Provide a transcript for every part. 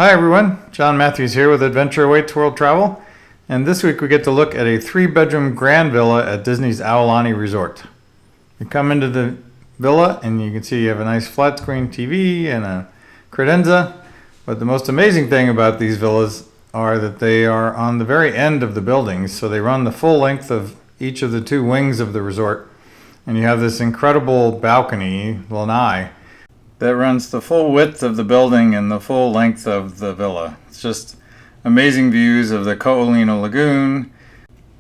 Hi everyone, John Matthews here with Adventure Awaits World Travel, and this week we get to look at a 3-bedroom grand villa at Disney's Aulani Resort. You come into the villa and you can see you have a nice flat screen TV and a credenza, but the most amazing thing about these villas are that they are on the very end of the buildings, so they run the full length of each of the 2 wings of the resort, and you have this incredible balcony, lanai, that runs the full width of the building and the full length of the villa. It's just amazing views of the Ko Olina lagoon,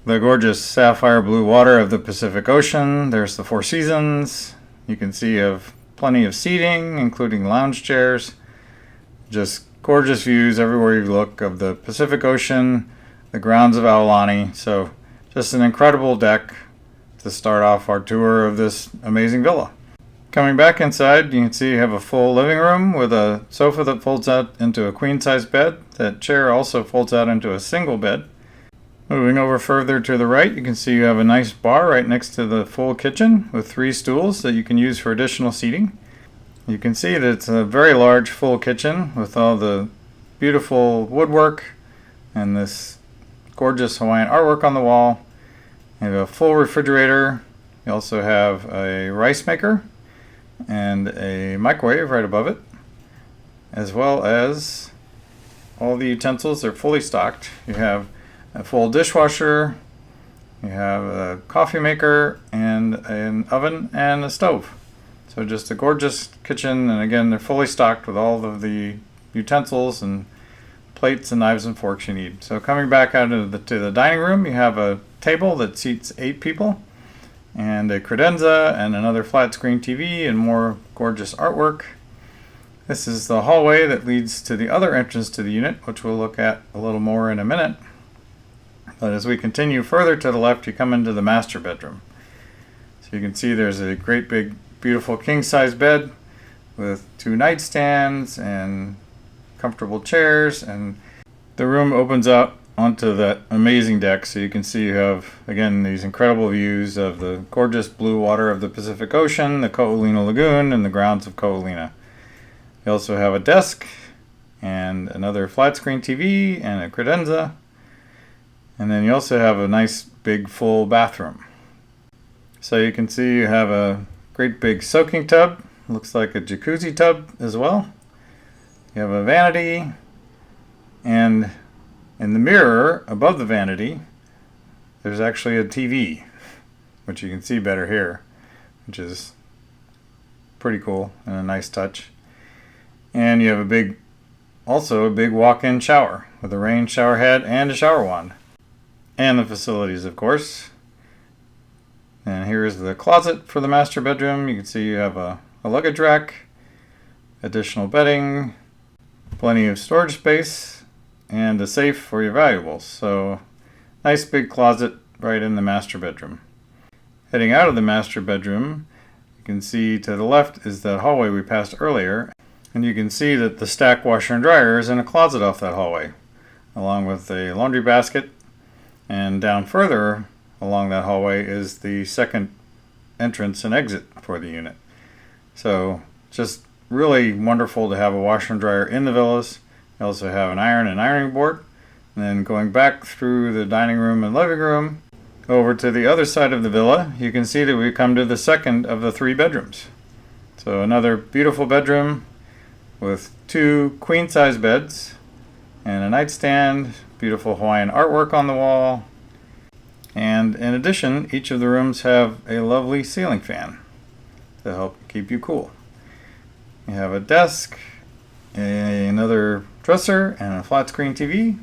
the gorgeous sapphire blue water of the Pacific Ocean. There's the 4 seasons. You can see you have plenty of seating, including lounge chairs. Just gorgeous views everywhere you look of the Pacific Ocean, the grounds of Aulani. So just an incredible deck to start off our tour of this amazing villa. Coming back inside, you can see you have a full living room with a sofa that folds out into a queen-size bed. That chair also folds out into a single bed. Moving over further to the right, you can see you have a nice bar right next to the full kitchen with 3 stools that you can use for additional seating. You can see that it's a very large full kitchen with all the beautiful woodwork and this gorgeous Hawaiian artwork on the wall. You have a full refrigerator. You also have a rice maker and a microwave right above it, as well as all the utensils are fully stocked. You have a full dishwasher, you have a coffee maker, and an oven and a stove. So just a gorgeous kitchen, and again, they're fully stocked with all of the utensils and plates and knives and forks you need. So coming back out to the dining room, you have a table that seats 8 people, and a credenza and another flat screen TV and more gorgeous artwork. This is the hallway that leads to the other entrance to the unit, which we'll look at a little more in a minute. But as we continue further to the left, you come into the master bedroom. So you can see there's a great big beautiful king-size bed with 2 nightstands and comfortable chairs, and the room opens up onto that amazing deck, so you can see you have, again, these incredible views of the gorgeous blue water of the Pacific Ocean, the Ko Olina lagoon, and the grounds of Ko Olina. You also have a desk and another flat screen TV and a credenza, and then you also have a nice big full bathroom. So you can see you have a great big soaking tub, looks like a jacuzzi tub as well. You have a vanity, and in the mirror above the vanity, there's actually a TV, which you can see better here, which is pretty cool and a nice touch. And you have also a big walk-in shower with a rain shower head and a shower wand. And the facilities, of course. And here's the closet for the master bedroom. You can see you have a luggage rack, additional bedding, plenty of storage space, and a safe for your valuables. So nice big closet right in the master bedroom. Heading out of the master bedroom, you can see to the left is the hallway we passed earlier, and you can see that the stack washer and dryer is in a closet off that hallway, along with a laundry basket. And down further along that hallway is the second entrance and exit for the unit. So just really wonderful to have a washer and dryer in the villas. You also have an iron and ironing board. And then going back through the dining room and living room over to the other side of the villa, you can see that we come to the second of the 3 bedrooms. So another beautiful bedroom with 2 queen-size beds and a nightstand, beautiful Hawaiian artwork on the wall. And in addition, each of the rooms have a lovely ceiling fan to help keep you cool. You have a desk, another dresser, and a flat screen TV.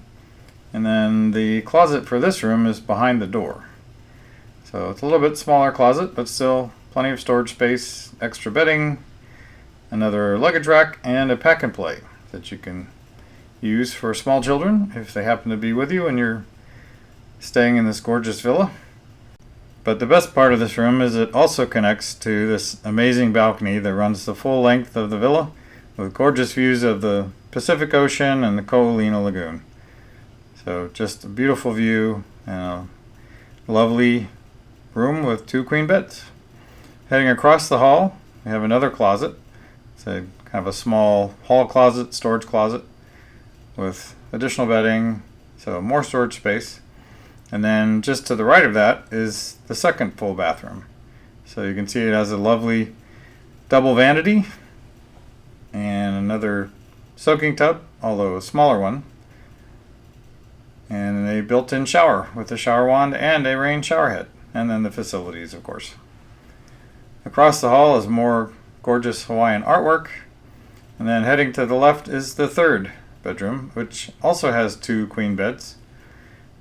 And then the closet for this room is behind the door. So it's a little bit smaller closet, but still plenty of storage space, extra bedding, another luggage rack, and a pack and play that you can use for small children if they happen to be with you and you're staying in this gorgeous villa. But the best part of this room is it also connects to this amazing balcony that runs the full length of the villa with gorgeous views of the Pacific Ocean and the Ko Olina lagoon. So just a beautiful view and a lovely room with 2 queen beds. Heading across the hall, we have another closet. It's a kind of a small hall closet, storage closet. with additional bedding, so more storage space. And then just to the right of that is the second full bathroom. So you can see it has a lovely double vanity and another soaking tub, although a smaller one, and a built-in shower with a shower wand and a rain shower head, and then the facilities, of course. Across the hall is more gorgeous Hawaiian artwork, and then heading to the left is the third bedroom, which also has 2 queen beds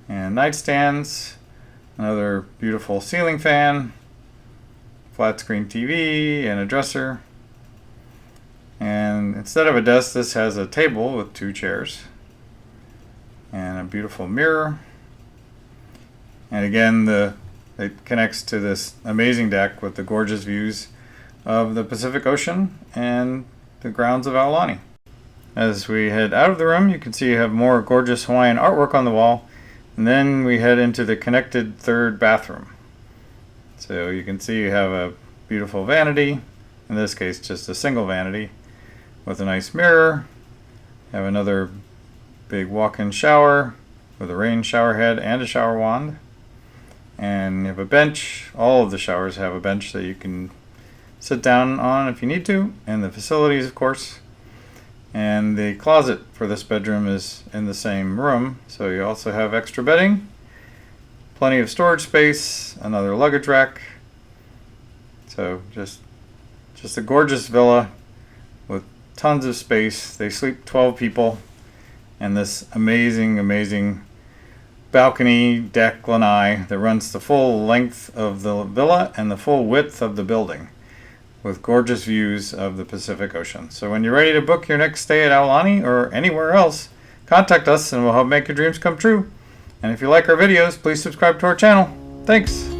and nightstands, another beautiful ceiling fan, flat screen TV, and a dresser. And instead of a desk, this has a table with 2 chairs and a beautiful mirror. And again, it connects to this amazing deck with the gorgeous views of the Pacific Ocean and the grounds of Aulani. As we head out of the room, you can see you have more gorgeous Hawaiian artwork on the wall. And then we head into the connected third bathroom. So you can see you have a beautiful vanity, in this case just a single vanity, with a nice mirror. You have another big walk-in shower with a rain shower head and a shower wand. And you have a bench. All of the showers have a bench that you can sit down on if you need to, and the facilities, of course. And the closet for this bedroom is in the same room, so you also have extra bedding, plenty of storage space, another luggage rack. So just a gorgeous villa with tons of space. They sleep 12 people, and this amazing balcony deck lanai that runs the full length of the villa and the full width of the building, with gorgeous views of the Pacific Ocean. So when you're ready to book your next stay at Aulani or anywhere else, contact us and we'll help make your dreams come true. And if you like our videos, please subscribe to our channel. Thanks!